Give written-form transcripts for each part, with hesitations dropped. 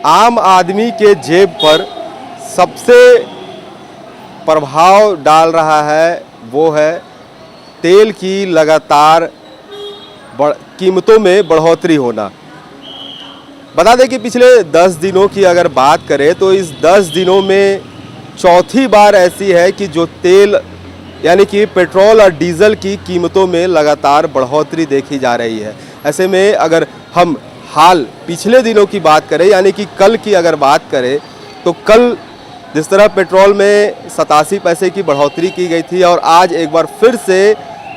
आम आदमी के जेब पर सबसे प्रभाव डाल रहा है वो है तेल की लगातार कीमतों में बढ़ोतरी होना। बता दें कि पिछले 10 दिनों की अगर बात करें तो इस 10 दिनों में चौथी बार ऐसी है कि जो तेल यानी कि पेट्रोल और डीजल की कीमतों में लगातार बढ़ोतरी देखी जा रही है। ऐसे में अगर हम हाल पिछले दिनों की बात करें यानी कि कल की अगर बात करें तो कल जिस तरह पेट्रोल में 87 पैसे की बढ़ोतरी की गई थी और आज एक बार फिर से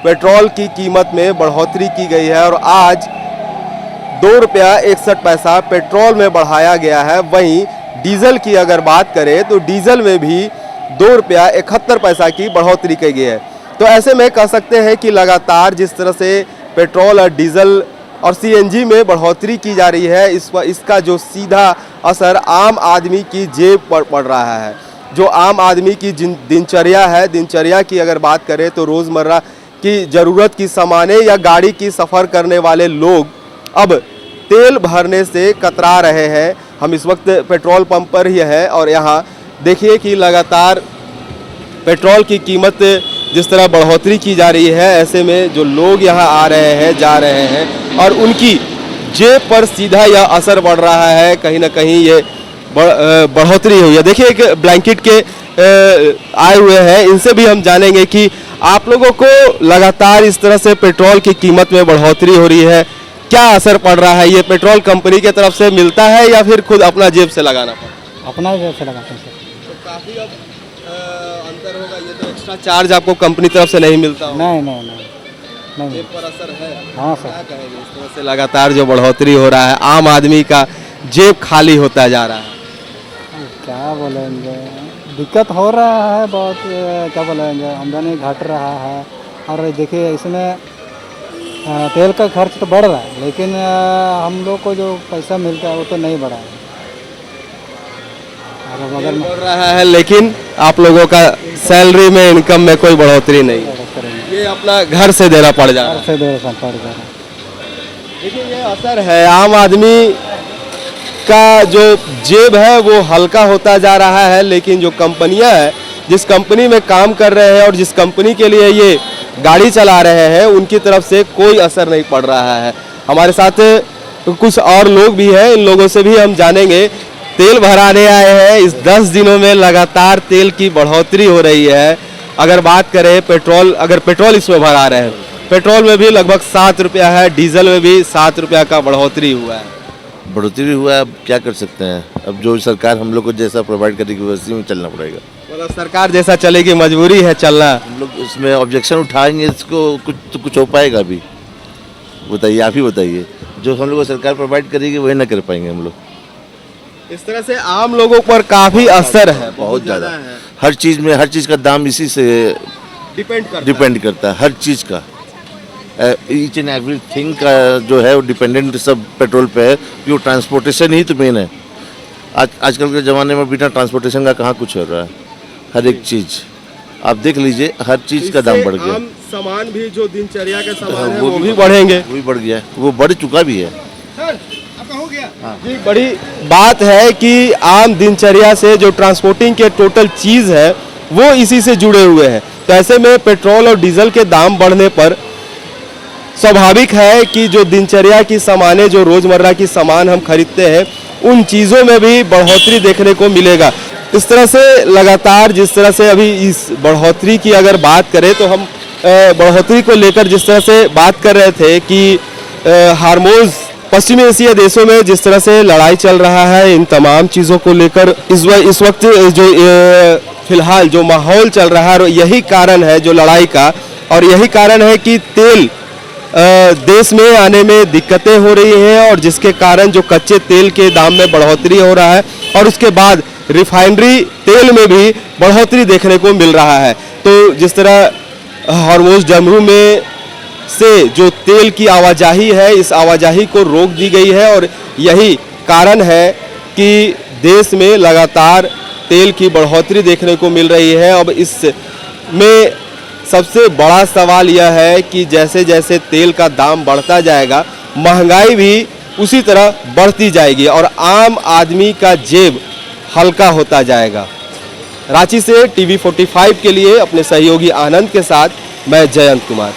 पेट्रोल की कीमत में बढ़ोतरी की गई है और आज ₹2.61 पेट्रोल में बढ़ाया गया है। वहीं डीजल की अगर बात करें तो डीजल में भी ₹2.71 की बढ़ोतरी की गई है। तो ऐसे में कह सकते हैं कि लगातार जिस तरह से पेट्रोल और डीजल और सीएनजी में बढ़ोतरी की जा रही है इसका जो सीधा असर आम आदमी की जेब पर पड़ रहा है। जो आम आदमी की दिनचर्या है, दिनचर्या की अगर बात करें तो रोज़मर्रा की ज़रूरत की सामानें या गाड़ी की सफ़र करने वाले लोग अब तेल भरने से कतरा रहे हैं। हम इस वक्त पेट्रोल पंप पर ही हैं और यहाँ देखिए कि लगातार पेट्रोल की कीमत जिस तरह बढ़ोतरी की जा रही है, ऐसे में जो लोग यहाँ आ रहे हैं, जा रहे हैं और उनकी जेब पर सीधा यह असर पड़ रहा है। कहीं ना कहीं ये बढ़ोतरी हुई है। देखिए एक ब्लैंकेट के आए हुए हैं, इनसे भी हम जानेंगे कि आप लोगों को लगातार इस तरह से पेट्रोल की कीमत में बढ़ोतरी हो रही है, क्या असर पड़ रहा है? ये पेट्रोल कंपनी की तरफ से मिलता है या फिर खुद अपना जेब से लगाना पड़ता है? अपना जेब से लगाते हैं सर। तो काफ़ी अब अंतर होगा। ये तो एक्स्ट्रा चार्ज आपको कंपनी तरफ से नहीं मिलता होगा? नहीं जेब पर असर है। हाँ सर। क्या कहेंगे इस तरह से लगातार जो बढ़ोतरी हो रहा है, आम आदमी का जेब खाली होता जा रहा है? क्या बोलेंगे, दिक्कत हो रहा है बहुत। क्या बोलेंगे, आमदनी घट रहा है और देखिए इसमें तेल का खर्च तो बढ़ रहा है लेकिन हम लोग को जो पैसा मिलता है वो तो नहीं बढ़ा है। तेल बढ़ रहा है लेकिन आप लोगों का सैलरी में, इनकम में कोई बढ़ोतरी नहीं है। ये अपना घर से देना पड़ जा रहा है। देखिए ये असर है, आम आदमी का जो जेब है वो हल्का होता जा रहा है लेकिन जो कंपनियां हैं, जिस कंपनी में काम कर रहे हैं और जिस कंपनी के लिए ये गाड़ी चला रहे हैं, उनकी तरफ से कोई असर नहीं पड़ रहा है। हमारे साथ कुछ और लोग भी हैं, इन लोगों से भी हम जानेंगे। तेल भराने आए हैं, इस 10 दिनों में लगातार तेल की बढ़ोतरी हो रही है। अगर बात करें पेट्रोल, अगर पेट्रोल इसमें भरा रहे हैं, पेट्रोल में भी लगभग ₹7 है, डीजल में भी ₹7 का बढ़ोतरी हुआ है। बढ़ोतरी हुआ है, अब क्या कर सकते हैं? अब जो सरकार हम लोग को जैसा प्रोवाइड करेगी वैसे में चलना पड़ेगा। मतलब सरकार जैसा चलेगी, मजबूरी है चलना। हम लोग इसमें ऑब्जेक्शन उठाएंगे, इसको कुछ हो पाएगा अभी? बताइए, आप ही बताइए। जो हम लोग को सरकार प्रोवाइड करेगी वही ना कर पाएंगे हम लोग। इस तरह से आम लोगों पर काफी असर है, बहुत ज़्यादा। हर चीज़ का दाम इसी से डिपेंड करता है, हर चीज़ का। ईच एंड एवरीथिंग का जो है वो डिपेंडेंट सब पेट्रोल पे है, क्योंकि ट्रांसपोर्टेशन ही तो मेन है। आजकल के ज़माने में बिना ट्रांसपोर्टेशन का कहाँ कुछ हो रहा है। हर एक चीज़ आप देख लीजिए, हर चीज़ का दाम बढ़ गया। आम सामान भी जो दिनचर्या के सामान है वो भी बढ़ेंगे, वो भी बढ़ गया है, वो बढ़ चुका भी है। जी बड़ी बात है कि आम दिनचर्या से जो ट्रांसपोर्टिंग के टोटल चीज़ है वो इसी से जुड़े हुए हैं। तो ऐसे में पेट्रोल और डीजल के दाम बढ़ने पर स्वाभाविक है कि जो दिनचर्या की सामानें, जो रोज़मर्रा की सामान हम खरीदते हैं, उन चीज़ों में भी बढ़ोतरी देखने को मिलेगा। इस तरह से लगातार जिस तरह से अभी इस बढ़ोतरी की अगर बात करें तो हम बढ़ोतरी को लेकर जिस तरह से बात कर रहे थे कि हार्मोज पश्चिमी एशिया देशों में जिस तरह से लड़ाई चल रहा है, इन तमाम चीज़ों को लेकर इस वक्त जो फिलहाल जो माहौल चल रहा है यही कारण है जो लड़ाई का, और यही कारण है कि तेल देश में आने में दिक्कतें हो रही हैं और जिसके कारण जो कच्चे तेल के दाम में बढ़ोतरी हो रहा है और उसके बाद रिफाइनरी तेल में भी बढ़ोतरी देखने को मिल रहा है। तो जिस तरह हॉर्मोज डमरू में से जो तेल की आवाजाही है, इस आवाजाही को रोक दी गई है और यही कारण है कि देश में लगातार तेल की बढ़ोतरी देखने को मिल रही है। अब इसमें सबसे बड़ा सवाल यह है कि जैसे जैसे तेल का दाम बढ़ता जाएगा, महंगाई भी उसी तरह बढ़ती जाएगी और आम आदमी का जेब हल्का होता जाएगा। रांची से TV45 के लिए अपने सहयोगी आनंद के साथ मैं जयंत कुमार।